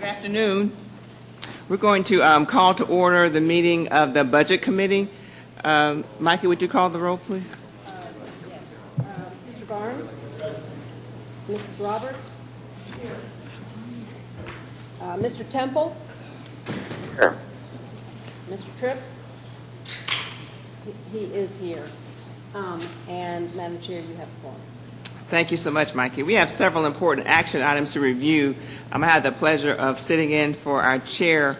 Afternoon. We're going to call to order the meeting of the Budget Committee. Mikey, would you call the roll, please? Yes. Mr. Barnes? Mrs. Roberts? Mr. Temple? Here. Mr. Tripp? He is here. And Madam Chair, you have the floor. Thank you so much, Mikey. We have several important action items to review. I had the pleasure of sitting in for our chair,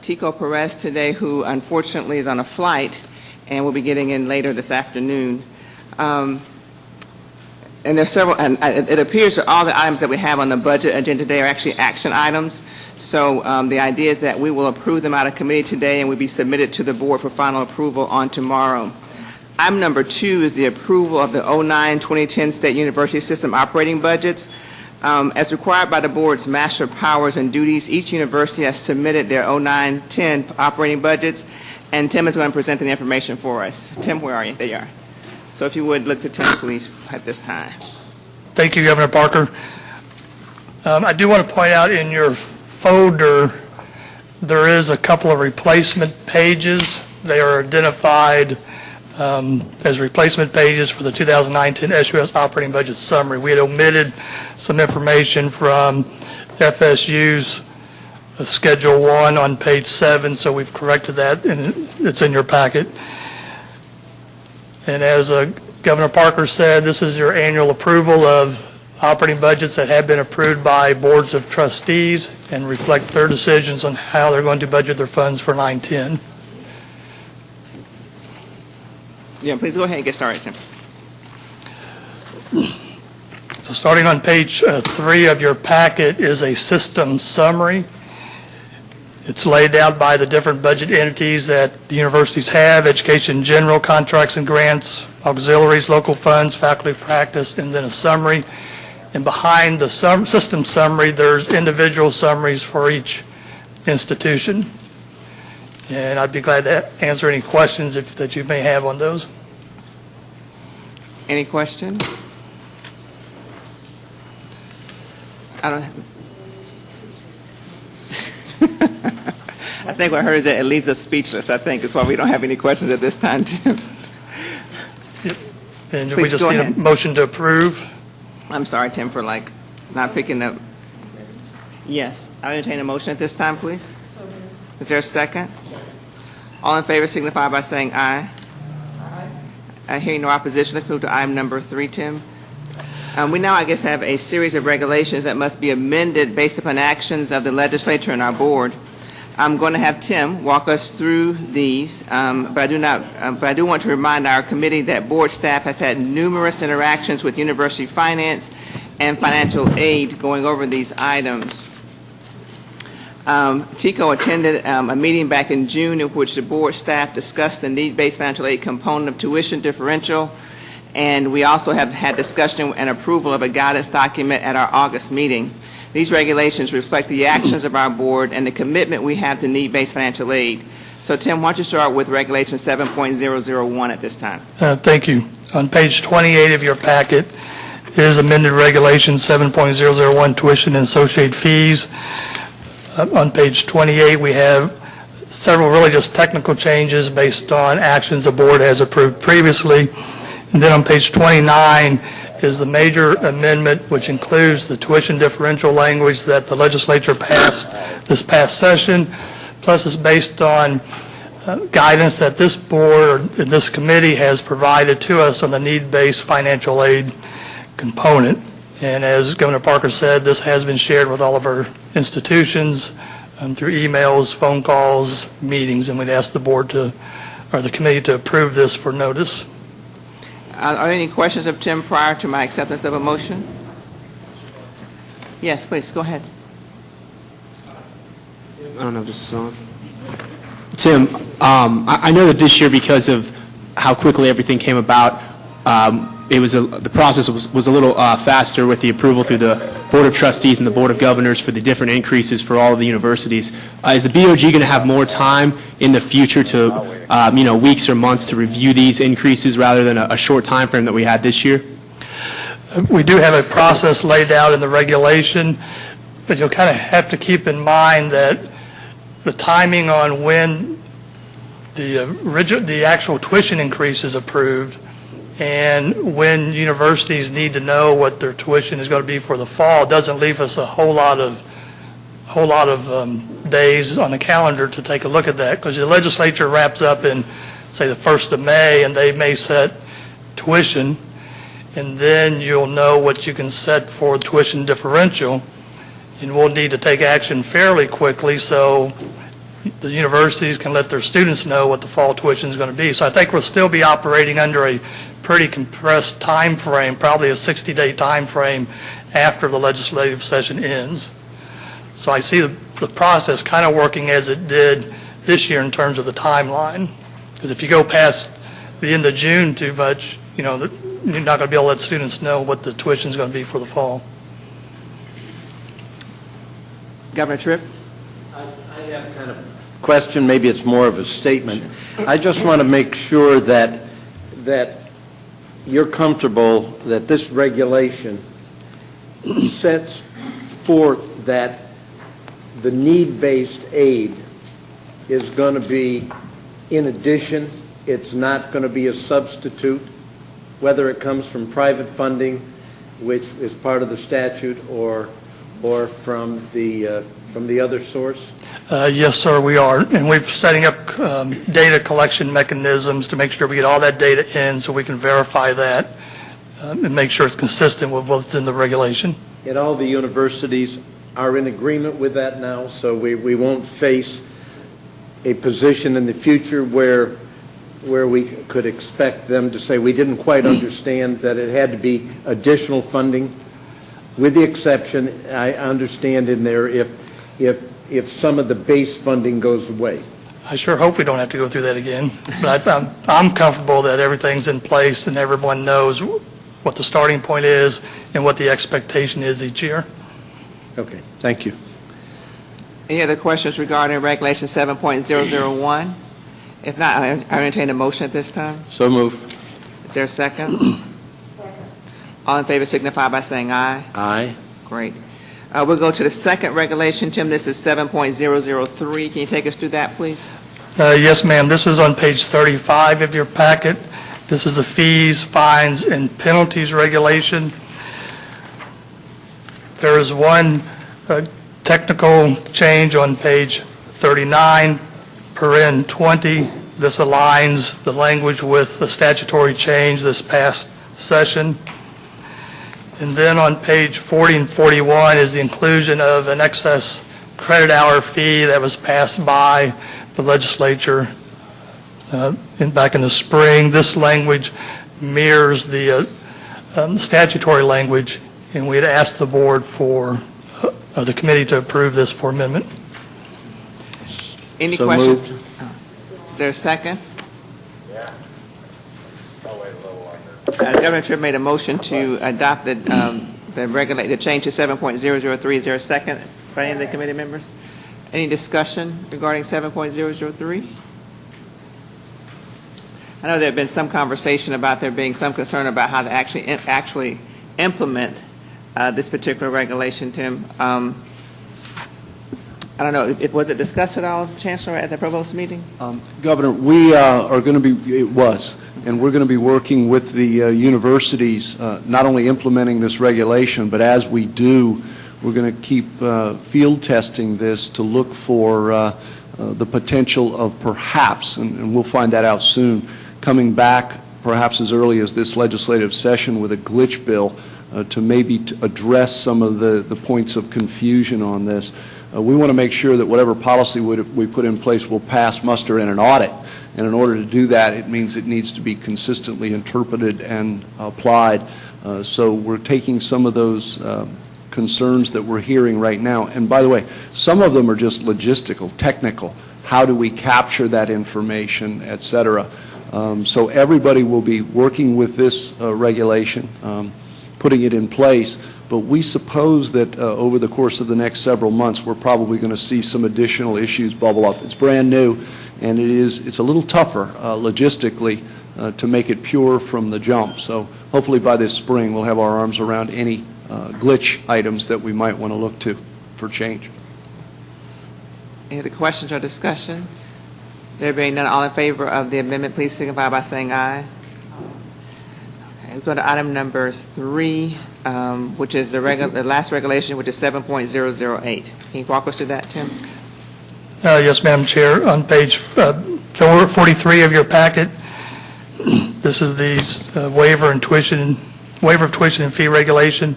Tico Perez, today, who unfortunately is on a flight and will be getting in later this afternoon. And there's several, and it appears that all the items that we have on the budget agenda today are actually action items. So the idea is that we will approve them out of committee today and will be submitted to the board for final approval on tomorrow. Item number 2 is the approval of the 2009-2010 State University System operating budgets. As required by the board's master powers and duties, each university has submitted their 2009-10 operating budgets, and Tim is going to present the information for us. Tim, where are you? There you are. So if you would look to Tim, please, at this time. Thank you, Governor Parker. I do want to point out in your folder there is a couple of replacement pages. They are identified as replacement pages for the 2009-10 SUS operating budget summary. We had omitted some information from FSU's Schedule 1 on page 7, so we've corrected that, and it's in your packet. And as Governor Parker said, this is your annual approval of operating budgets that have been approved by boards of trustees and reflect their decisions on how they're going to budget their funds for 9-10. Yeah, please go ahead and get started, Tim. So starting on page 3 of your packet is a system summary. It's laid out by the different budget entities that the universities have: education in general, contracts and grants, auxiliaries, local funds, faculty practice, and then a summary. And behind the system summary, there's individual summaries for each institution. And I'd be glad to answer any questions that you may have on those. Any questions? I don't. I think what I heard is that it leaves us speechless. I think that's why we don't have any questions at this time, Tim. And Please we just need a motion to approve. I'm sorry, Tim, for not picking up. Yes, I'll entertain a motion at this time, please. Is there a second? All in favor signify by saying aye. Aye. Hearing no opposition, let's move to item number 3, Tim. We now, I guess, have a series of regulations that must be amended based upon actions of the legislature and our board. I'm going to have Tim walk us through these, but I do want to remind our committee that board staff has had numerous interactions with university finance and financial aid going over these items. Tico attended a meeting back in June in which the board staff discussed the need-based financial aid component of tuition differential, and we also have had discussion and approval of a guidance document at our August meeting. These regulations reflect the actions of our board and the commitment we have to need-based financial aid. So, Tim, why don't you start with Regulation 7.001 at this time? Thank you. On page 28 of your packet is amended Regulation 7.001, tuition and associated fees. On page 28, we have several really just technical changes based on actions the board has approved previously. And then on page 29 is the major amendment, which includes the tuition differential language that the legislature passed this past session, plus is based on guidance that this board or this committee has provided to us on the need-based financial aid component. And as Governor Parker said, this has been shared with all of our institutions through emails, phone calls, meetings, and we'd ask the board to, or the committee to approve this for notice. Are there any questions of Tim prior to my acceptance of a motion? Yes, please, go ahead. I don't know if this is on. Tim, I know that this year, because of how quickly everything came about, the process was a little faster with the approval through the Board of Trustees and the Board of Governors for the different increases for all of the universities. Is the BOG going to have more time in the future to, weeks or months to review these increases rather than a short time frame that we had this year? We do have a process laid out in the regulation. but you'll kind of have to keep in mind that the timing on when the actual tuition increase is approved and when universities need to know what their tuition is going to be for the fall doesn't leave us a whole lot of days on the calendar to take a look at that, because the legislature wraps up in, say, the 1st of May, and they may set tuition, and then you'll know what you can set for tuition differential, and we'll need to take action fairly quickly so the universities can let their students know what the fall tuition is going to be. So I think we'll still be operating under a pretty compressed time frame, probably a 60-day time frame after the legislative session ends. So I see the process kind of working as it did this year in terms of the timeline. Because if you go past the end of June too much, you're not going to be able to let students know what the tuition is going to be for the fall. Governor Tripp? I have kind of a question, maybe it's more of a statement. I just want to make sure that you're comfortable that this regulation sets forth that the need-based aid is going to be in addition, it's not going to be a substitute, whether it comes from private funding, which is part of the statute, or from the other source? Yes, sir, we are. And we're setting up data collection mechanisms to make sure we get all that data in so we can verify that and make sure it's consistent with what's in the regulation. And all the universities are in agreement with that now, so we won't face a position in the future where we could expect them to say we didn't quite understand that it had to be additional funding, with the exception, I understand in there, if some of the base funding goes away. I sure hope we don't have to go through that again. But I'm comfortable that everything's in place and everyone knows what the starting point is and what the expectation is each year. Okay, thank you. Any other questions regarding Regulation 7.001? If not, I entertain a motion at this time. So move. Is there a second? All in favor signify by saying aye. Aye. Great. We'll go to the second regulation. Tim, this is 7.003. Can you take us through that, please? Yes, ma'am. This is on page 35 of your packet. This is the fees, fines, and penalties regulation. There is one technical change on page 39, paren 20. This aligns the language with the statutory change this past session. And then on page 40 and 41 is the inclusion of an excess credit hour fee that was passed by the legislature back in the spring. This language mirrors the statutory language, and we had asked the board for the committee to approve this for amendment. Any So questions? moved. Is there a second? Governor Tripp made a motion to adopt the change to 7.003. Is there a second by any of the committee members? Any discussion regarding 7.003? I know there have been some conversation about there being some concern about how to actually implement this particular regulation, Tim. I don't know, was it discussed at all, Chancellor, at the provost meeting? Governor, we are going to be, it was, and we're going to be working with the universities, not only implementing this regulation, but as we do, we're going to keep field testing this to look for the potential of perhaps, and we'll find that out soon, coming back perhaps as early as this legislative session with a glitch bill to maybe address some of the points of confusion on this. We want to make sure that whatever policy we put in place will pass muster in an audit. And in order to do that, it means it needs to be consistently interpreted and applied. So we're taking some of those concerns that we're hearing right now. And by the way, some of them are just logistical, technical. How do we capture that information, et cetera? So everybody will be working with this regulation, putting it in place. But we suppose that over the course of the next several months, we're probably going to see some additional issues bubble up. It's brand new, and it's a little tougher logistically to make it pure from the jump. So hopefully by this spring, we'll have our arms around any glitch items that we might want to look to. for change. Any other questions or discussion? There being none, all in favor of the amendment, please signify by saying aye. Okay, we go to item number 3, which is the last regulation, which is 7.008. Can you walk us through that, Tim? Yes, Madam Chair. On page 43 of your packet, this is the waiver of tuition and fee regulation.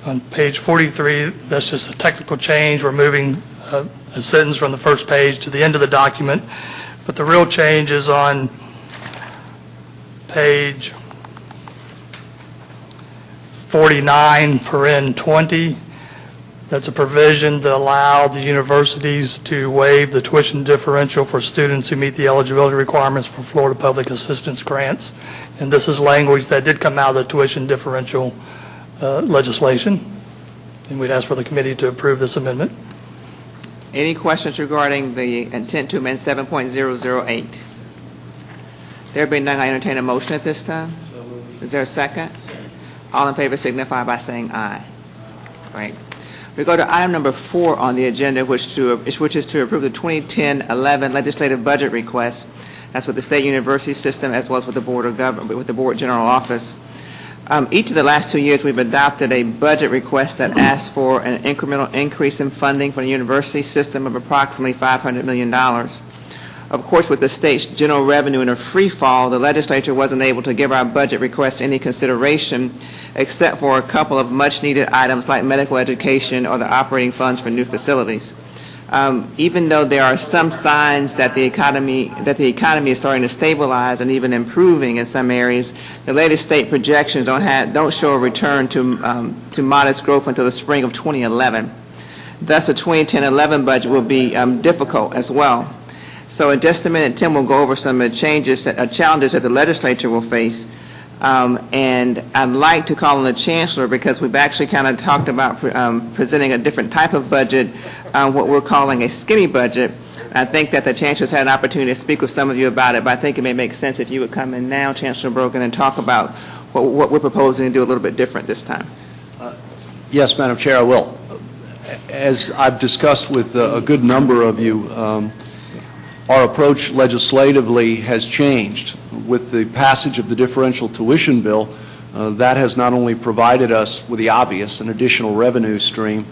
On page 43, that's just a technical change. We're moving a sentence from the first page to the end of the document. But the real change is on page 49, paren 20. That's a provision to allow the universities to waive the tuition differential for students who meet the eligibility requirements for Florida Public Assistance grants. And this is language that did come out of the tuition differential legislation. And we'd ask for the committee to approve this amendment. Any questions regarding the intent to amend 7.008? There being none, I entertain a motion at this time. Is there a second? All in favor signify by saying aye. Great. We go to item number 4 on the agenda, which is to approve the 2010-11 legislative budget request. That's with the state university system as well as with the Board of Government, with the Board General Office. Each of the last 2 years, we've adopted a budget request that asks for an incremental increase in funding for the university system of approximately $500 million. Of course, with the state's general revenue in a free fall, the legislature wasn't able to give our budget request any consideration except for a couple of much-needed items like medical education or the operating funds for new facilities. Even though there are some signs that the economy is starting to stabilize and even improving in some areas, the latest state projections don't show a return to modest growth until the spring of 2011. Thus, the 2010-11 budget will be difficult as well. So, in just a minute, Tim will go over some challenges that the legislature will face. And I'd like to call on the Chancellor because we've actually kind of talked about presenting a different type of budget, what we're calling a skinny budget. I think that the Chancellor's had an opportunity to speak with some of you about it, but I think it may make sense if you would come in now, Chancellor Brogan, and talk about what we're proposing to do a little bit different this time. Yes, Madam Chair, I will. As I've discussed with a good number of you, our approach legislatively has changed. With the passage of the differential tuition bill, that has not only provided us with the obvious, an additional revenue stream,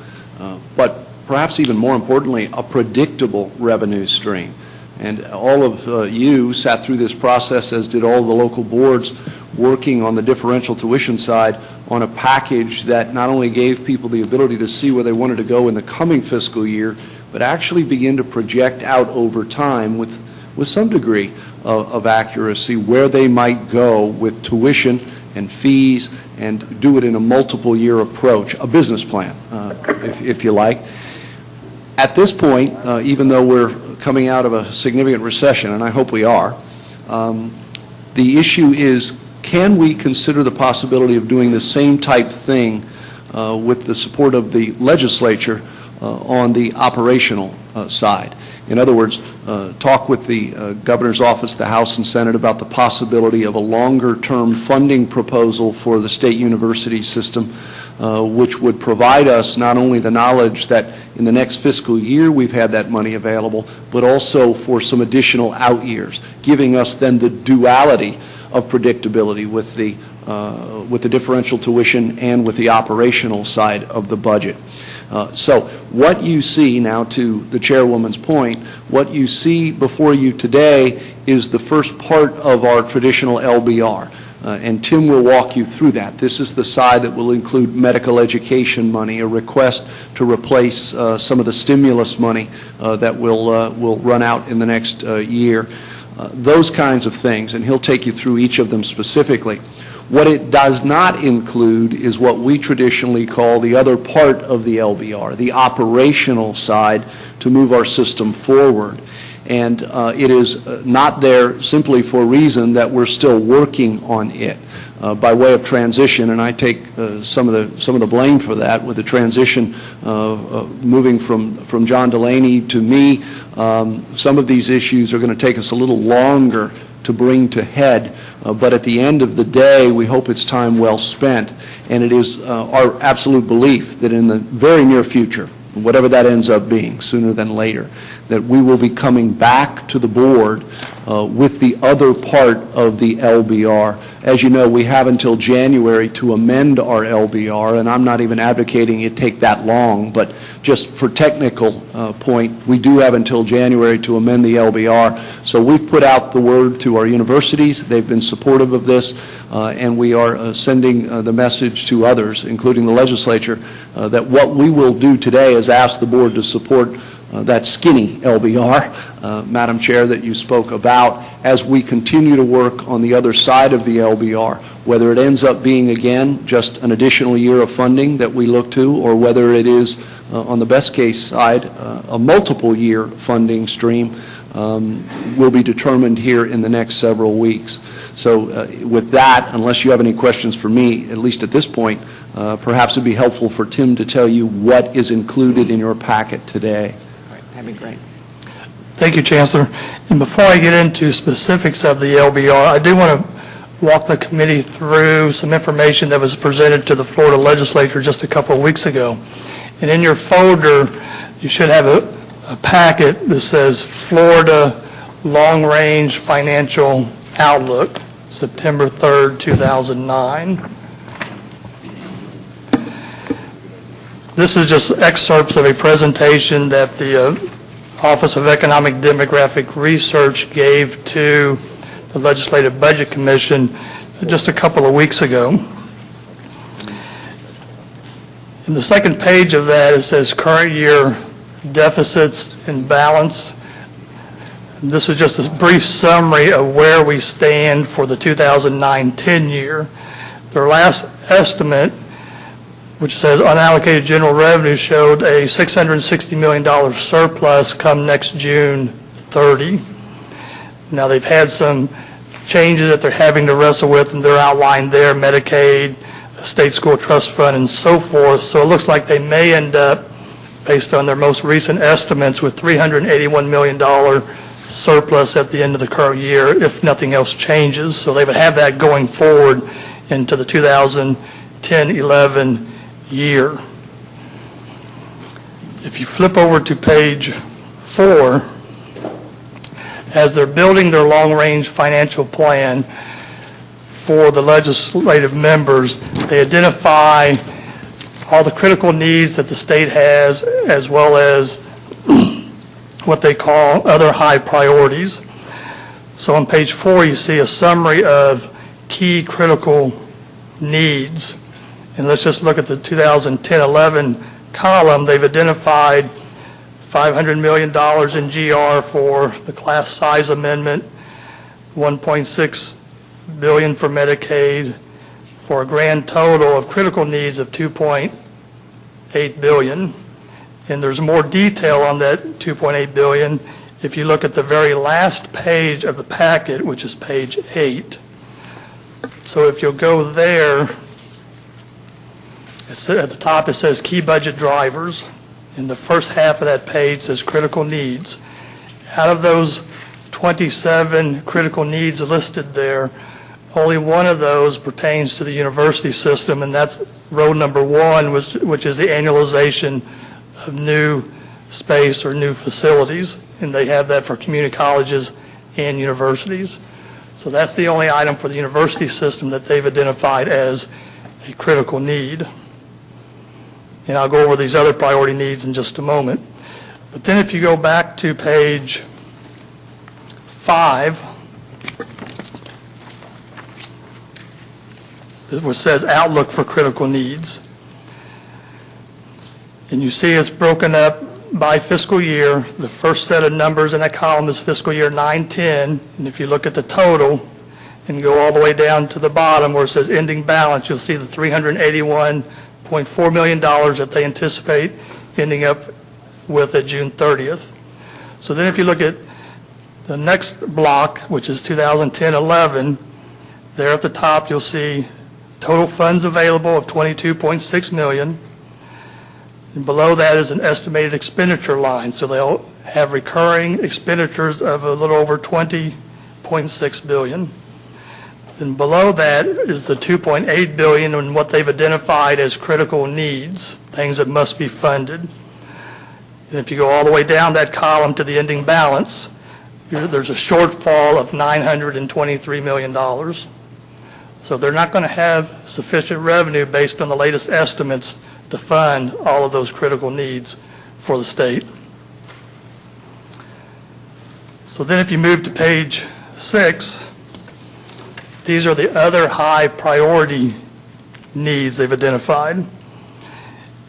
but perhaps even more importantly, a predictable revenue stream. And all of you sat through this process, as did all the local boards working on the differential tuition side, on a package that not only gave people the ability to see where they wanted to go in the coming fiscal year, but actually begin to project out over time with some degree of accuracy where they might go with tuition and fees, and do it in a multiple year approach, a business plan, if you like. At this point, even though we're coming out of a significant recession, and I hope we are, the issue is, can we consider the possibility of doing the same type thing with the support of the legislature on the operational side? In other words, talk with the Governor's Office, the House and Senate about the possibility of a longer-term funding proposal for the state university system, which would provide us not only the knowledge that in the next fiscal year we've had that money available, but also for some additional out years, giving us then the duality of predictability with the differential tuition and with the operational side of the budget. So what you see now, to the chairwoman's point, what you see before you today is the first part of our traditional LBR. And Tim will walk you through that. This is the side that will include medical education money, a request to replace some of the stimulus money that will run out in the next year. Those kinds of things, and he'll take you through each of them specifically. What it does not include is what we traditionally call the other part of the LBR, the operational side, to move our system forward. And it is not there simply for a reason that we're still working on it by way of transition, and I take some of the blame for that with the transition moving from John Delaney to me. Some of these issues are going to take us a little longer to bring to head, but at the end of the day, we hope it's time well spent. And it is our absolute belief that in the very near future, whatever that ends up being, sooner than later, that we will be coming back to the board with the other part of the LBR. As you know, we have until January to amend our LBR, and I'm not even advocating it take that long, but just for technical point, we do have until January to amend the LBR. So we've put out the word to our universities. They've been supportive of this, and we are sending the message to others, including the legislature, that what we will do today is ask the board to support that skinny LBR, Madam Chair, that you spoke about, as we continue to work on the other side of the LBR, whether it ends up being, again, just an additional year of funding that we look to, or whether it is, on the best case side, a multiple year funding stream, will be determined here in the next several weeks. So with that, unless you have any questions for me, at least at this point, perhaps it would be helpful for Tim to tell you what is included in your packet today. That'd be great. Thank you, Chancellor. And before I get into specifics of the LBR, I do want to walk the committee through some information that was presented to the Florida legislature just a couple of weeks ago. And in your folder, you should have a packet that says Florida Long Range Financial Outlook, September 3rd, 2009. This is just excerpts of a presentation that the Office of Economic Demographic Research gave to the Legislative Budget Commission just a couple of weeks ago. In the second page of that, it says current year deficits and balance. This is just a brief summary of where we stand for the 2009-10 year. Their last estimate, which says unallocated general revenue, showed a $660 million surplus come next June 30. Now they've had some changes that they're having to wrestle with, and they're outlined there: Medicaid, State School Trust Fund, and so forth. So it looks like they may end up, based on their most recent estimates, with $381 million surplus at the end of the current year if nothing else changes. So they would have that going forward into the 2010-11 year. If you flip over to page 4, as they're building their long-range financial plan for the legislative members, they identify all the critical needs that the state has, as well as what they call other high priorities. So on page 4, you see a summary of key critical needs. And let's just look at the 2010-11 column. They've identified $500 million in GR for the class size amendment, $1.6 billion for Medicaid, for a grand total of critical needs of $2.8 billion. And there's more detail on that $2.8 billion if you look at the very last page of the packet, which is page 8. So if you'll go there, at the top it says key budget drivers. In the first half of that page says critical needs. Out of those 27 critical needs listed there, only one of those pertains to the university system, and that's row number 1, which is the annualization of new space or new facilities, and they have that for community colleges and universities. So that's the only item for the university system that they've identified as a critical need. And I'll go over these other priority needs in just a moment. But then if you go back to page 5, which says Outlook for Critical Needs. And you see it's broken up by fiscal year. The first set of numbers in that column is fiscal year 9-10. And if you look at the total and go all the way down to the bottom where it says ending balance, you'll see the $381.4 million that they anticipate ending up with at June 30th. So then if you look at the next block, which is 2010-11, there at the top you'll see total funds available of $22.6 million. And below that is an estimated expenditure line. So they'll have recurring expenditures of a little over $20.6 billion. Then below that is the $2.8 billion and what they've identified as critical needs, things that must be funded. And if you go all the way down that column to the ending balance, there's a shortfall of $923 million. So they're not going to have sufficient revenue based on the latest estimates to fund all of those critical needs for the state. So then if you move to page 6, these are the other high priority needs they've identified.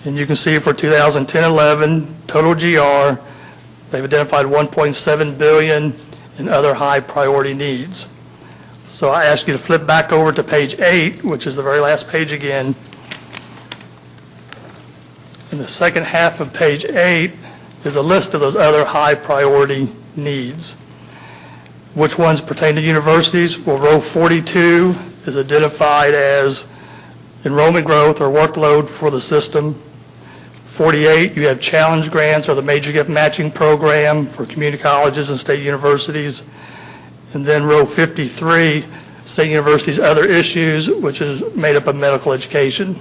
And you can see for 2010-11, total GR, they've identified $1.7 billion in other high priority needs. So I ask you to flip back over to page 8, which is the very last page again. In the second half of page 8 is a list of those other high priority needs. Which ones pertain to universities? Well, row 42 is identified as enrollment growth or workload for the system. 48, you have challenge grants or the major gift matching program for community colleges and state universities. And then row 53, state universities' other issues, which is made up of medical education.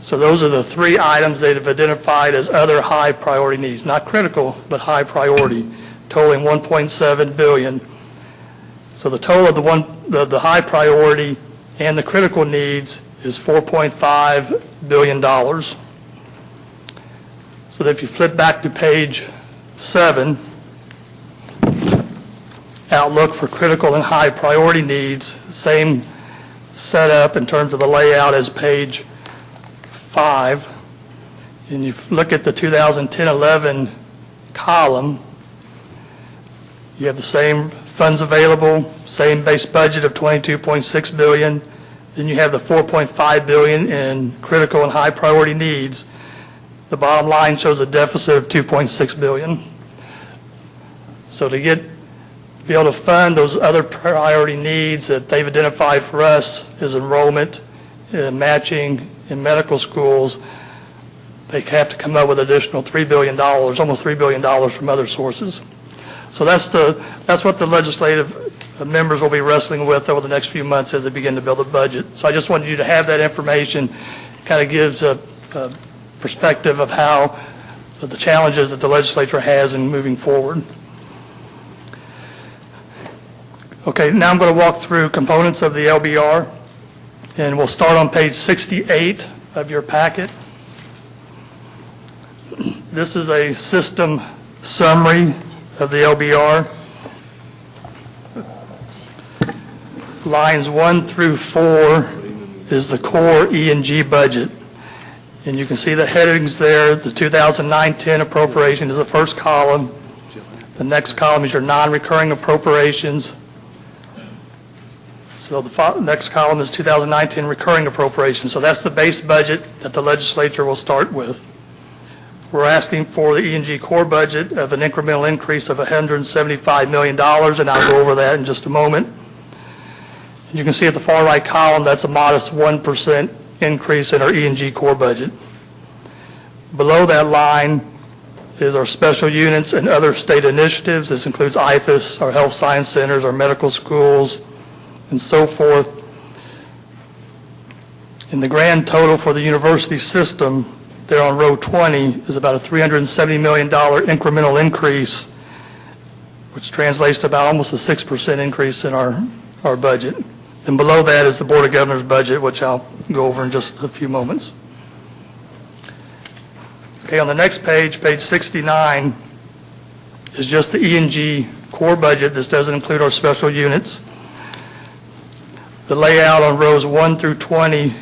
So those are the 3 items they have identified as other high priority needs, not critical, but high priority, totaling $1.7 billion. So the total of the high priority and the critical needs is $4.5 billion. So that if you flip back to page 7, outlook for critical and high priority needs, same setup in terms of the layout as page 5. And you look at the 2010-11 column, you have the same funds available, same base budget of $22.6 billion. Then you have the $4.5 billion in critical and high priority needs. The bottom line shows a deficit of $2.6 billion. So to be able to fund those other priority needs that they've identified for us is enrollment, matching in medical schools, they have to come up with additional $3 billion, almost $3 billion from other sources. So that's what the legislative members will be wrestling with over the next few months as they begin to build a budget. So I just wanted you to have that information. Kind of gives a perspective of how the challenges that the legislature has in moving forward. Okay, now I'm going to walk through components of the LBR, and we'll start on page 68 of your packet. This is a system summary of the LBR. Lines 1 through 4 is the core E&G budget. And you can see the headings there. The 2009-10 appropriation is the first column. The next column is your non-recurring appropriations. So the next column is 2009-10 recurring appropriations. So that's the base budget that the legislature will start with. We're asking for the E&G core budget of an incremental increase of $175 million, and I'll go over that in just a moment. And you can see at the far right column, that's a modest 1% increase in our E&G core budget. Below that line is our special units and other state initiatives. This includes IFAS, our health science centers, our medical schools, and so forth. And the grand total for the university system there on row 20 is about a $370 million incremental increase, which translates to about almost a 6% increase in our budget. And below that is the Board of Governors budget, which I'll go over in just a few moments. Okay, on the next page, page 69, is just the E&G core budget. This doesn't include our special units. The layout on rows 1 through 20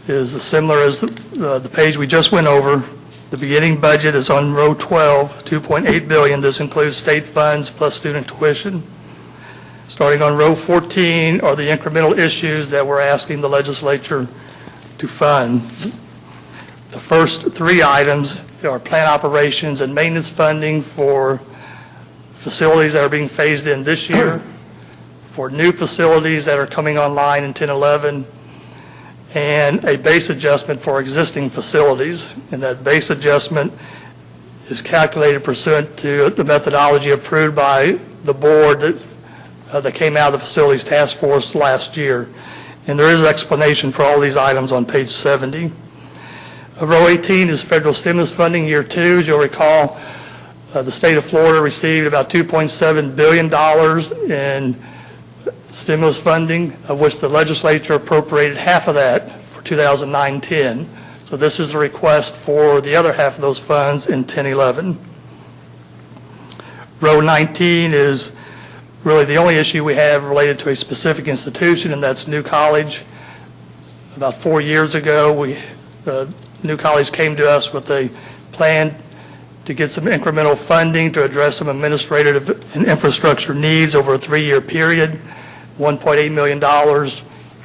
is similar as the page we just went over. The beginning budget is on row 12, $2.8 billion. This includes state funds plus student tuition. Starting on row 14 are the incremental issues that we're asking the legislature to fund. The first 3 items are plant operations and maintenance funding for facilities that are being phased in this year, for new facilities that are coming online in 10-11, and a base adjustment for existing facilities. And that base adjustment is calculated pursuant to the methodology approved by the board that came out of the facilities task force last year. And there is an explanation for all these items on page 70. Row 18 is federal stimulus funding, year 2. As you'll recall, the state of Florida received about $2.7 billion in stimulus funding, of which the legislature appropriated half of that for 2009-10. So this is a request for the other half of those funds in 10-11. Row 19 is really the only issue we have related to a specific institution, and that's New College. About 4 years ago, New College came to us with a plan to get some incremental funding to address some administrative and infrastructure needs over a 3-year period, $1.8 million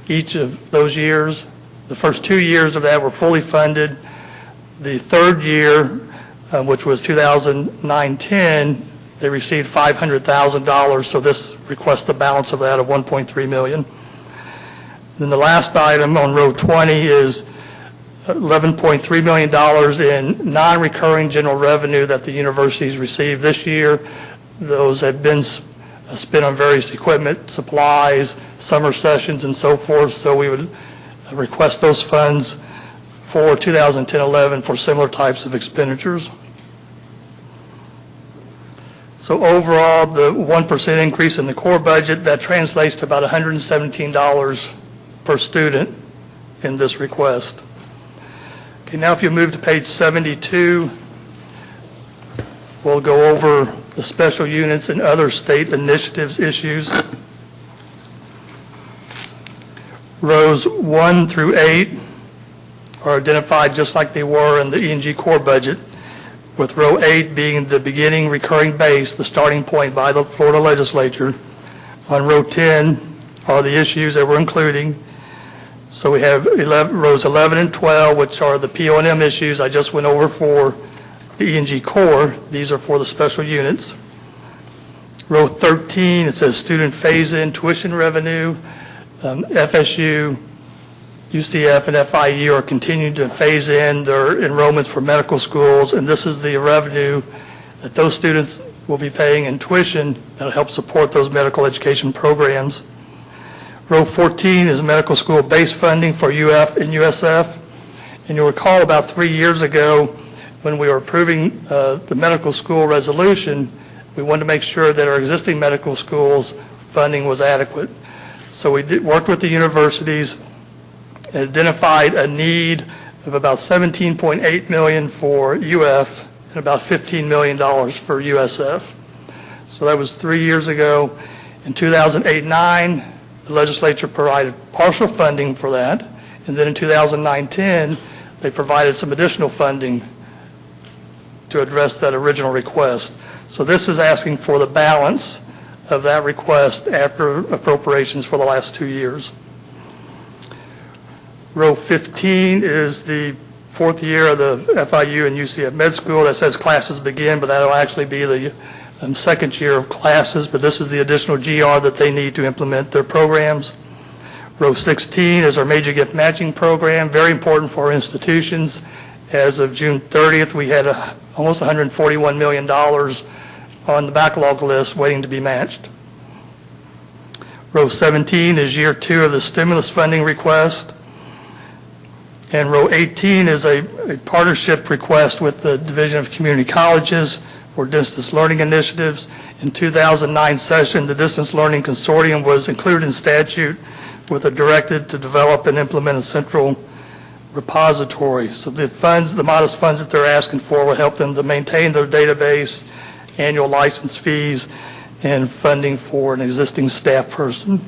each of those years. The first 2 years of that were fully funded. The third year, which was 2009-10, they received $500,000, so this requests the balance of that of $1.3 million. Then the last item on row 20 is $11.3 million in non-recurring general revenue that the universities received this year. Those have been spent on various equipment, supplies, summer sessions, and so forth, so we would request those funds for 2010-11 for similar types of expenditures. So overall, the 1% increase in the core budget, that translates to about $117 per student in this request. Okay, now if you move to page 72, we'll go over the special units and other state initiatives issues. Rows 1 through 8 are identified just like they were in the E&G core budget, with row 8 being the beginning recurring base, the starting point by the Florida legislature. On row 10 are the issues that we're including. So we have rows 11 and 12, which are the PO&M issues I just went over for the E&G core. These are for the special units. Row 13, it says student phase-in tuition revenue. FSU, UCF, and FIU are continuing to phase in their enrollments for medical schools, and this is the revenue that those students will be paying in tuition that will help support those medical education programs. Row 14 is medical school base funding for UF and USF, and you'll recall about 3 years ago when we were approving the medical school resolution, we wanted to make sure that our existing medical schools funding was adequate. So we worked with the universities and identified a need of about $17.8 million for UF and about $15 million for USF. So that was 3 years ago. In 2008-9, the legislature provided partial funding for that, and then in 2009-10, they provided some additional funding to address that original request. So this is asking for the balance of that request after appropriations for the last 2 years. Row 15 is the 4th year of the FIU and UCF med school. That says classes begin, but that will actually be the 2nd year of classes, but this is the additional GR that they need to implement their programs. Row 16 is our major gift matching program, very important for our institutions. As of June 30th, we had almost $141 million on the backlog list waiting to be matched. Row 17 is year 2 of the stimulus funding request. And row 18 is a partnership request with the Division of Community Colleges for distance learning initiatives. In 2009 session, the Distance Learning Consortium was included in statute with a directive to develop and implement a central repository. So the funds, the modest funds that they're asking for will help them to maintain their database, annual license fees, and funding for an existing staff person.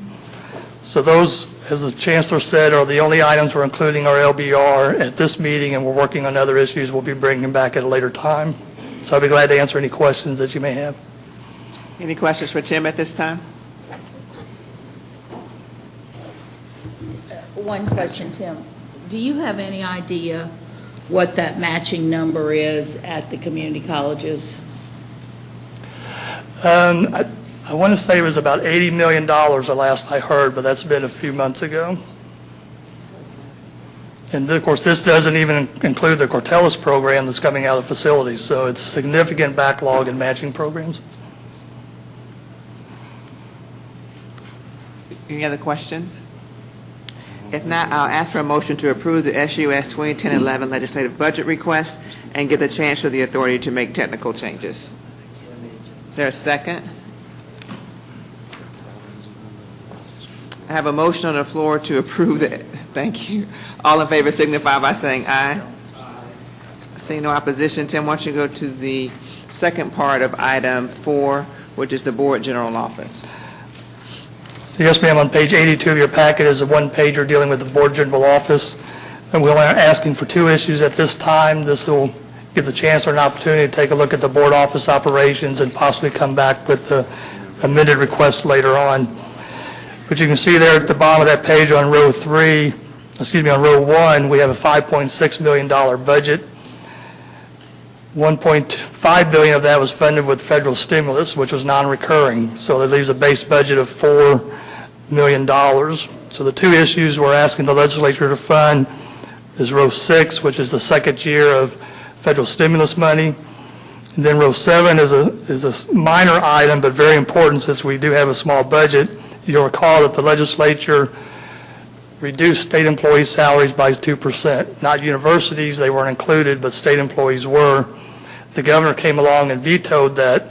So those, as the Chancellor said, are the only items we're including our LBR at this meeting, and we're working on other issues we'll be bringing back at a later time. So I'll be glad to answer any questions that you may have. Any questions for Tim at this time? One question, Tim. Do you have any idea what that matching number is at the community colleges? I want to say it was about $80 million the last I heard, but that's been a few months ago. And of course, this doesn't even include the Cortellis program that's coming out of facilities, so it's significant backlog in matching programs. Any other questions? If not, I'll ask for a motion to approve the SUS 2010-11 legislative budget request and give the Chancellor the authority to make technical changes. Is there a second? I have a motion on the floor to approve the, thank you. All in favor signify by saying aye. Seeing no opposition, Tim, why don't you go to the second part of item 4, which is the Board General Office. Yes, ma'am, on page 82 of your packet is a one-pager dealing with the Board General Office. And we're asking for 2 issues at this time. This will give the Chancellor an opportunity to take a look at the board office operations and possibly come back with the amended request later on. But you can see there at the bottom of that page on row 1, we have a $5.6 million budget. $1.5 billion of that was funded with federal stimulus, which was non-recurring. So that leaves a base budget of $4 million. So the 2 issues we're asking the legislature to fund is row 6, which is the second year of federal stimulus money. And then row 7 is a minor item, but very important since we do have a small budget. You'll recall that the legislature reduced state employees' salaries by 2%. Not universities, they weren't included, but state employees were. The governor came along and vetoed that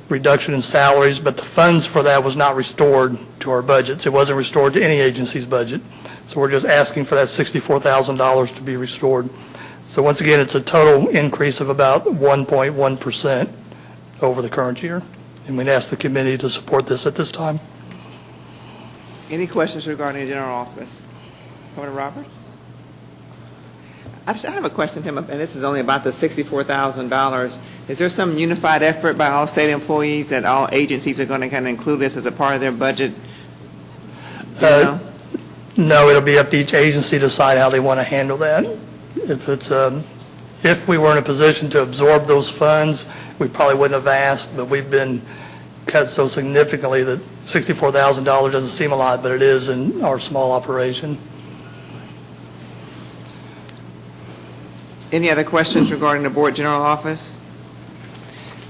reduction in salaries, but the funds for that was not restored to our budgets. It wasn't restored to any agency's budget. So we're just asking for that $64,000 to be restored. So once again, it's a total increase of about 1.1% over the current year. And we'd ask the committee to support this at this time. Any questions regarding the General Office? Governor Roberts? I have a question, Tim, and this is only about the $64,000. Is there some unified effort by all state employees that all agencies are going to kind of include this as a part of their budget? No, it'll be up to each agency to decide how they want to handle that. If we were in a position to absorb those funds, we probably wouldn't have asked, but we've been cut so significantly that $64,000 doesn't seem a lot, but it is in our small operation. Any other questions regarding the Board General Office?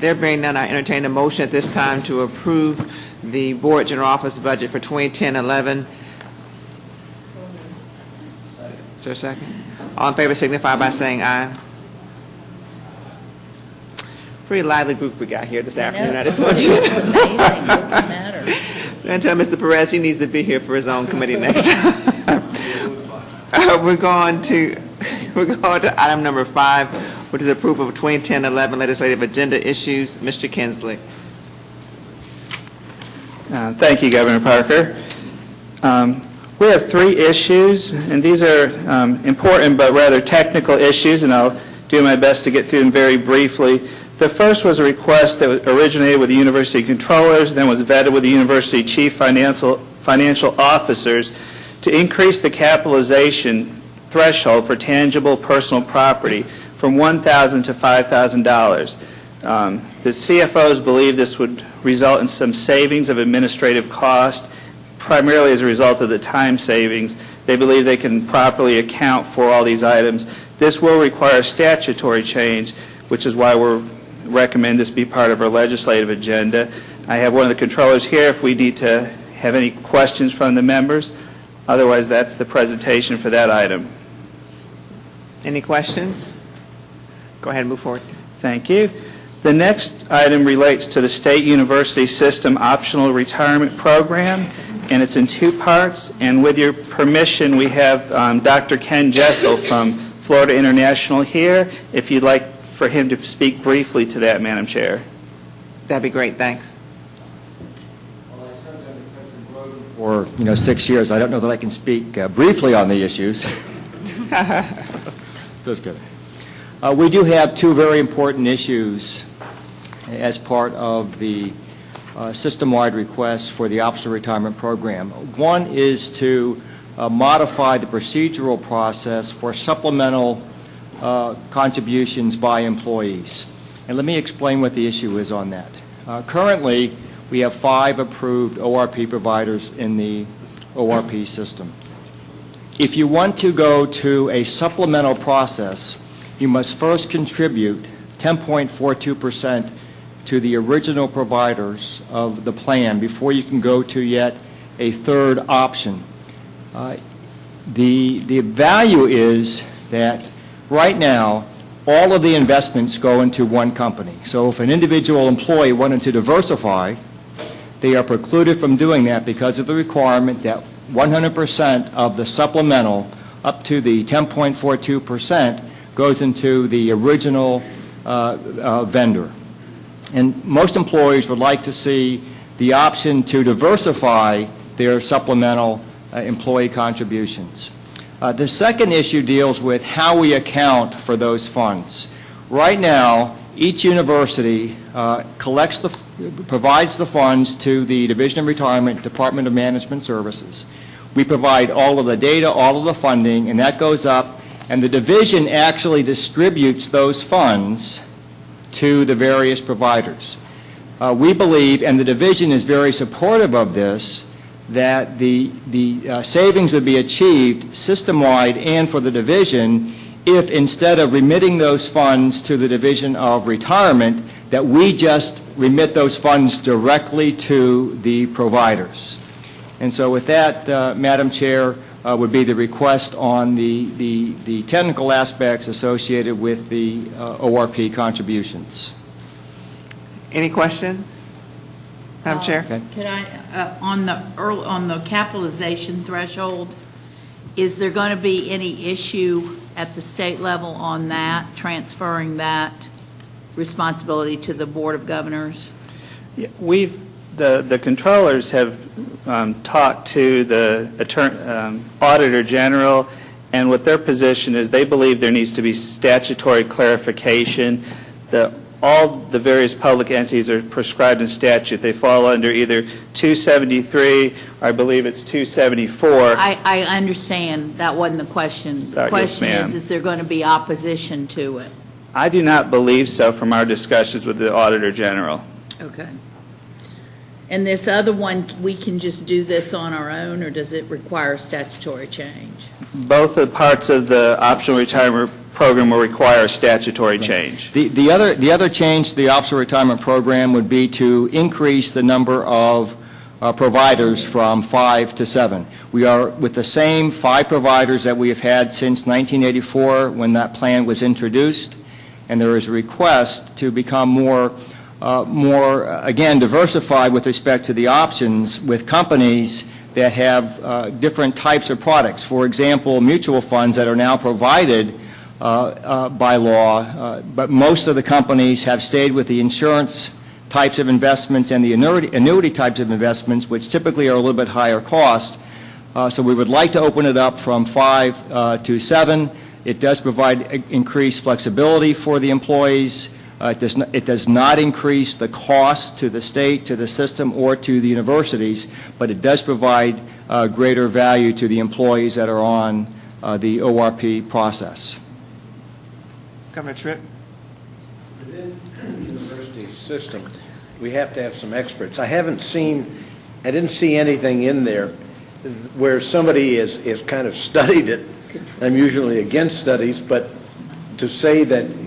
There being none, I entertain a motion at this time to approve the Board General Office budget for 2010-11. Is there a second? All in favor signify by saying aye. Pretty lively group we got here this afternoon. I just want you Amazing. What's the matter? and tell Mr. Perez he needs to be here for his own committee next time. We're going to item number 5, which is approval of 2010-11 legislative agenda issues. Mr. Kinsley. Thank you, Governor Parker. We have 3 issues, and these are important but rather technical issues, and I'll do my best to get through them very briefly. The first was a request that originated with the university controllers, then was vetted with the university chief financial officers to increase the capitalization threshold for tangible personal property from $1,000 to $5,000. The CFOs believe this would result in some savings of administrative cost, primarily as a result of the time savings. They believe they can properly account for all these items. This will require a statutory change, which is why we recommend this be part of our legislative agenda. I have one of the controllers here if we need to have any questions from the members. Otherwise, that's the presentation for that item. Any questions? Go ahead and move forward. Thank you. The next item relates to the State University System Optional Retirement Program, and it's in 2 parts. And with your permission, we have Dr. Ken Jessel from Florida International here, if you'd like for him to speak briefly to that, Madam Chair. That'd be great. Thanks. Well, I served under President Groden for 6 years. I don't know that I can speak briefly on the issues. That's good. We do have 2 very important issues as part of the system-wide request for the optional retirement program. One is to modify the procedural process for supplemental contributions by employees. And let me explain what the issue is on that. Currently, we have 5 approved ORP providers in the ORP system. If you want to go to a supplemental process, you must first contribute 10.42% to the original providers of the plan before you can go to yet a third option. The value is that right now, all of the investments go into one company. So if an individual employee wanted to diversify, they are precluded from doing that because of the requirement that 100% of the supplemental up to the 10.42% goes into the original vendor. And most employers would like to see the option to diversify their supplemental employee contributions. The second issue deals with how we account for those funds. Right now, each university provides the funds to the Division of Retirement, Department of Management Services. We provide all of the data, all of the funding, and that goes up, and the division actually distributes those funds to the various providers. We believe, and the division is very supportive of this, that the savings would be achieved system-wide and for the division if instead of remitting those funds to the Division of Retirement, that we just remit those funds directly to the providers. And so with that, Madam Chair, would be the request on the technical aspects associated with the ORP contributions. Any questions? Madam Chair? Okay. Can I, on the capitalization threshold, is there going to be any issue at the state level on that, transferring that responsibility to the Board of Governors? Yeah, the controllers have talked to the Auditor General, and what their position is, they believe there needs to be statutory clarification. All the various public entities are prescribed in statute. They fall under either 273, or I believe it's 274. I understand. That wasn't the question. Sorry, the question yes, ma'am. is there going to be opposition to it? I do not believe so from our discussions with the Auditor General. Okay. And this other one, we can just do this on our own, or does it require statutory change? Both the parts of the optional retirement program will require statutory change. The other change to the optional retirement program would be to increase the number of providers from 5 to 7. We are with the same 5 providers that we have had since 1984 when that plan was introduced, and there is a request to become more again, diversified with respect to the options with companies that have different types of products. For example, mutual funds that are now provided by law, but most of the companies have stayed with the insurance types of investments and the annuity types of investments, which typically are a little bit higher cost. So we would like to open it up from 5 to 7. It does provide increased flexibility for the employees. It does not increase the cost to the state, to the system, or to the universities, but it does provide greater value to the employees that are on the ORP process. Governor Tripp? Within the university system, we have to have some experts. I didn't see anything in there where somebody is kind of studied it. I'm usually against studies, but to say that,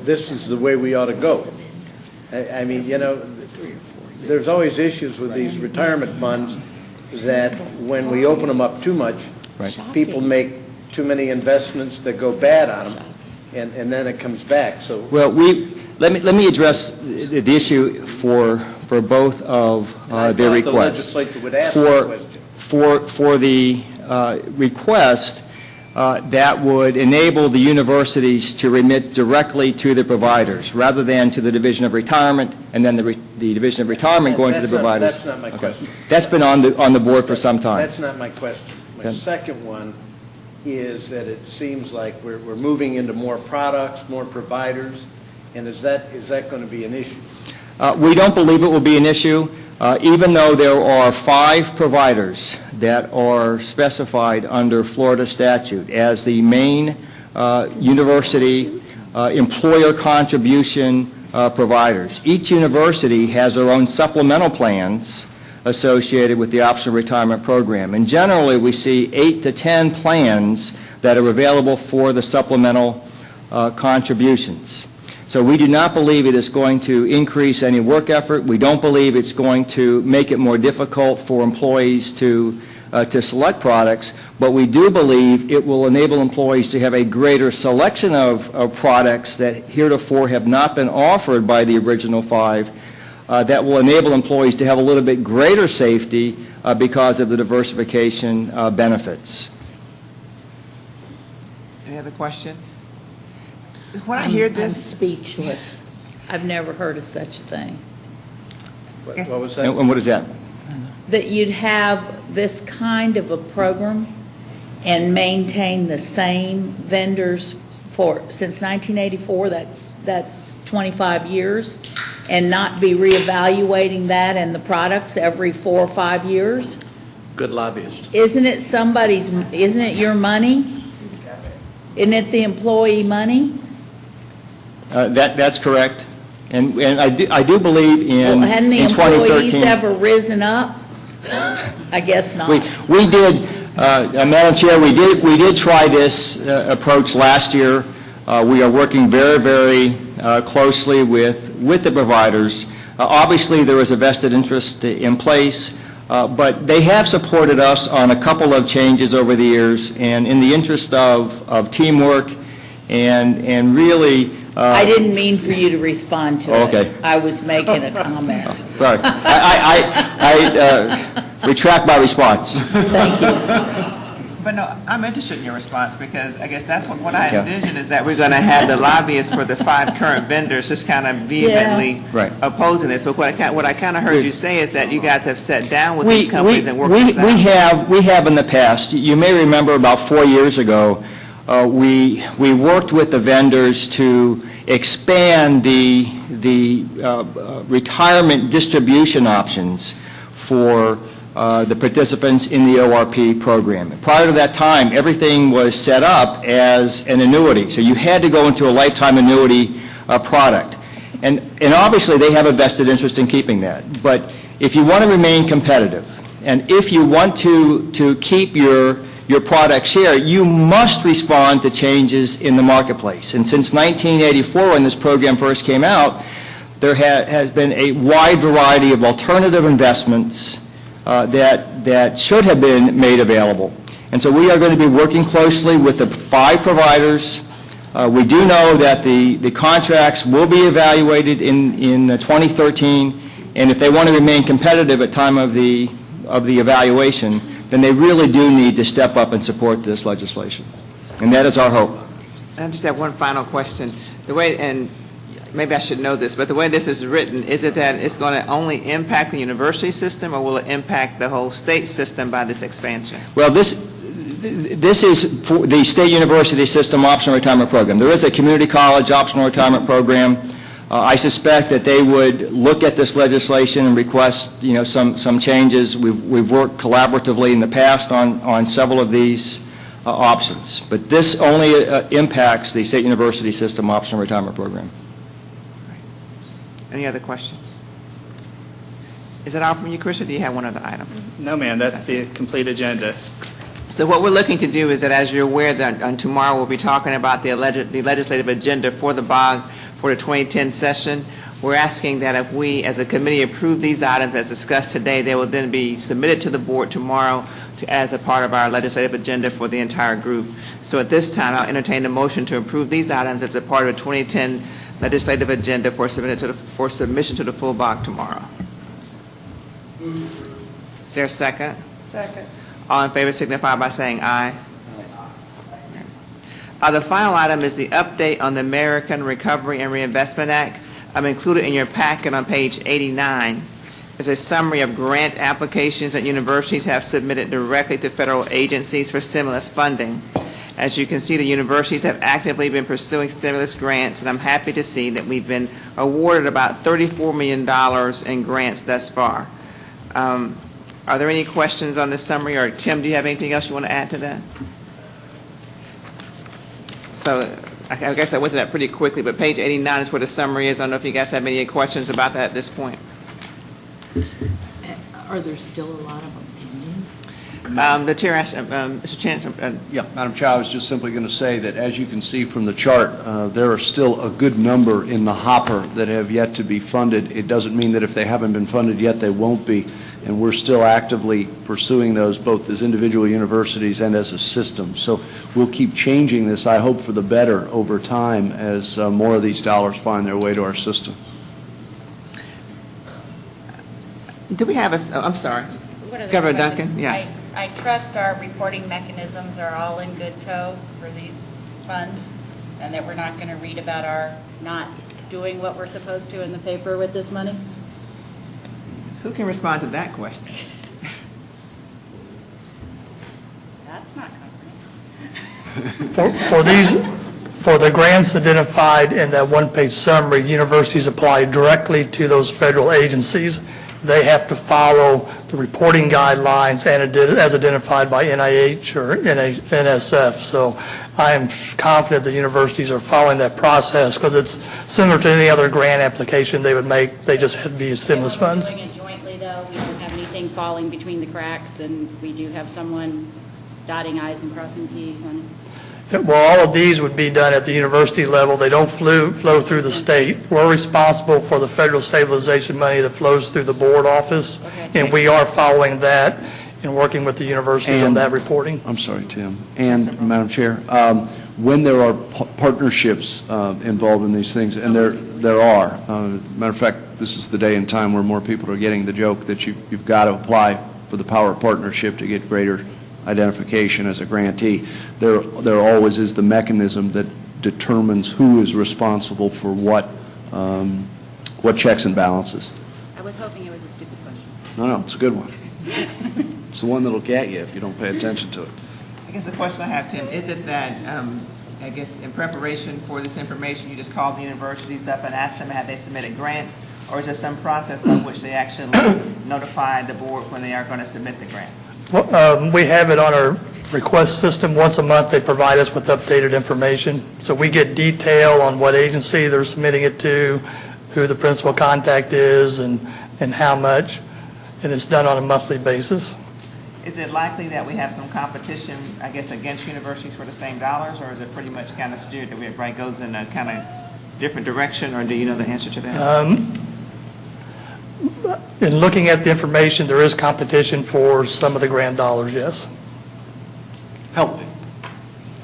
this is the way we ought to go. I mean, there's always issues with these retirement funds that when we open them up too much, people make too many investments that go bad on them, and then it comes back. So, well, let me address the issue for both of their requests. The legislature would ask that question. For the request, that would enable the universities to remit directly to the providers rather than to the Division of Retirement and then the Division of Retirement going to the providers. That's not my question. That's been on the board for some time. That's not my question. My second one is that it seems like we're moving into more products, more providers, and is that going to be an issue? We don't believe it will be an issue, even though there are 5 providers that are specified under Florida statute as the main university employer contribution providers. Each university has their own supplemental plans associated with the optional retirement program. And generally, we see 8 to 10 plans that are available for the supplemental contributions. So we do not believe it is going to increase any work effort. We don't believe it's going to make it more difficult for employees to to select products, but we do believe it will enable employees to have a greater selection of products that heretofore have not been offered by the original 5, that will enable employees to have a little bit greater safety because of the diversification benefits. Any other questions? When I hear I'm this, speechless. I've never heard of such a thing. What was that? And what is that? That you'd have this kind of a program and maintain the same vendors since 1984, that's 25 years, and not be reevaluating that and the products every 4 or 5 years? Good lobbyist. Isn't it your money? Isn't it the employee money? That's correct. And I do believe in 2013. Well, hadn't the employees ever risen up? I guess not. We did, Madam Chair, we did try this approach last year. We are working very, very closely with the providers. Obviously, there is a vested interest in place, but they have supported us on a couple of changes over the years, and in the interest of teamwork and really... I didn't mean for you to respond to it. Okay. I was making a comment. Sorry. I retract my response. Thank you. but no, I'm interested in your response because I guess that's what I envision is that we're going to have the lobbyists for the 5 current vendors just kind of vehemently opposing this. But what I kind of heard you say is that you guys have sat down with these companies and worked this out. We have in the past. You may remember about 4 years ago, we worked with the vendors to expand the retirement distribution options for the participants in the ORP program. Prior to that time, everything was set up as an annuity, so you had to go into a lifetime annuity product. And obviously, they have a vested interest in keeping that. But if you want to remain competitive, and if you want to keep your product share, you must respond to changes in the marketplace. And since 1984, when this program first came out, there has been a wide variety of alternative investments that should have been made available. And so we are going to be working closely with the 5 providers. We do know that the contracts will be evaluated in 2013, and if they want to remain competitive at time of the evaluation, then they really do need to step up and support this legislation. And that is our hope. I just have one final question. The way, and maybe I should know this, but the way this is written, is it that it's going to only impact the university system, or will it impact the whole state system by this expansion? Well, this is for the state university system optional retirement program. There is a community college optional retirement program. I suspect that they would look at this legislation and request, some changes. We've worked collaboratively in the past on several of these options, but this only impacts the state university system optional retirement program. Any other questions? Is that all from you, Chris, or do you have one other item? No, ma'am, that's the complete agenda. So what we're looking to do is that, as you're aware, that on tomorrow we'll be talking about the legislative agenda for the BOG for the 2010 session. We're asking that if we, as a committee, approve these items as discussed today, they will then be submitted to the board tomorrow as a part of our legislative agenda for the entire group. So at this time, I'll entertain a motion to approve these items as a part of the 2010 legislative agenda for submission to the full BOG tomorrow. Is there a second? Second. All in favor signify by saying aye. The final item is the update on the American Recovery and Reinvestment Act. Included in your packet on page 89 is a summary of grant applications that universities have submitted directly to federal agencies for stimulus funding. As you can see, the universities have actively been pursuing stimulus grants, and I'm happy to see that we've been awarded about $34 million in grants thus far. Are there any questions on this summary? Or Tim, do you have anything else you want to add to that? So I guess I went to that pretty quickly, but page 89 is where the summary is. I don't know if you guys have any questions about that at this point. Are there still a lot of them pending? The chair asked, Mr. Chancellor. Yeah, Madam Chair, I was just simply going to say that, as you can see from the chart, there are still a good number in the hopper that have yet to be funded. It doesn't mean that if they haven't been funded yet, they won't be. and we're still actively pursuing those both as individual universities and as a system. So we'll keep changing this, I hope, for the better over time as more of these dollars find their way to our system. Do we have a, oh, I'm sorry, What other Governor question? Duncan? Yes. I trust our reporting mechanisms are all in good tow for these funds, and that we're not going to read about our not doing what we're supposed to in the paper with this money? Who can respond to that question? That's not comforting. For the grants identified in that one-page summary, universities apply directly to those federal agencies. They have to follow the reporting guidelines and as identified by NIH or NSF. So I am confident the universities are following that process because it's similar to any other grant application they would make. They just have to be stimulus funds. We're doing it jointly, though. We don't have anything falling between the cracks, and we do have someone dotting i's and crossing t's on it. Well, all of these would be done at the university level. They don't flow through the state. We're responsible for the federal stabilization money that flows through the board office, and we are following that and working with the universities on that reporting. I'm sorry, Tim. And, Madam Chair, when there are partnerships involved in these things, and there are, matter of fact, this is the day and time where more people are getting the joke that you've got to apply for the power of partnership to get greater identification as a grantee. There always is the mechanism that determines who is responsible for what checks and balances. I was hoping it was a stupid question. No, it's a good one. It's the one that'll get you if you don't pay attention to it. I guess the question I have, Tim, is it that, I guess, in preparation for this information, you just called the universities up and asked them have they submitted grants, or is there some process by which they actually notify the board when they are going to submit the grants? Well, we have it on our request system. Once a month, they provide us with updated information. So we get detail on what agency they're submitting it to, who the principal contact is, and how much. And it's done on a monthly basis. Is it likely that we have some competition, I guess, against universities for the same dollars, or is it pretty much kind of steered that everybody goes in a kind of different direction, or do you know the answer to that? In looking at the information, there is competition for some of the grant dollars, yes. Helping.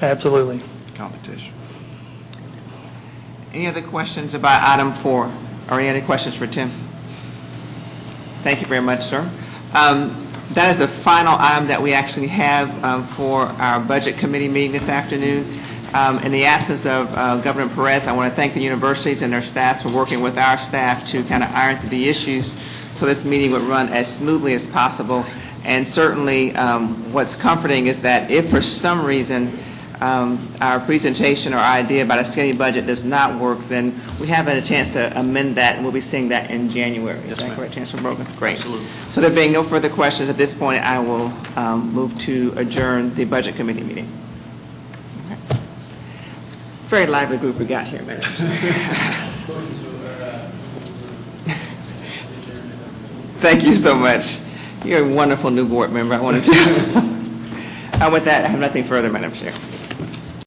Absolutely. Competition. Any other questions about item 4, or any other questions for Tim? Thank you very much, sir. That is the final item that we actually have for our Budget Committee meeting this afternoon. In the absence of Governor Perez, I want to thank the universities and their staffs for working with our staff to kind of iron through the issues so this meeting would run as smoothly as possible. And certainly what's comforting is that if for some reason our presentation or idea about a skinny budget does not work, then we have a chance to amend that, and we'll be seeing that in January. Is that correct, Chancellor Brogan? Great. Absolutely. So there being no further questions at this point, I will move to adjourn the Budget Committee meeting. Okay. Very lively group we got here, Madam Chair. Thank you so much. You're a wonderful new board member. I wanted to. With that, I have nothing further, Madam Chair.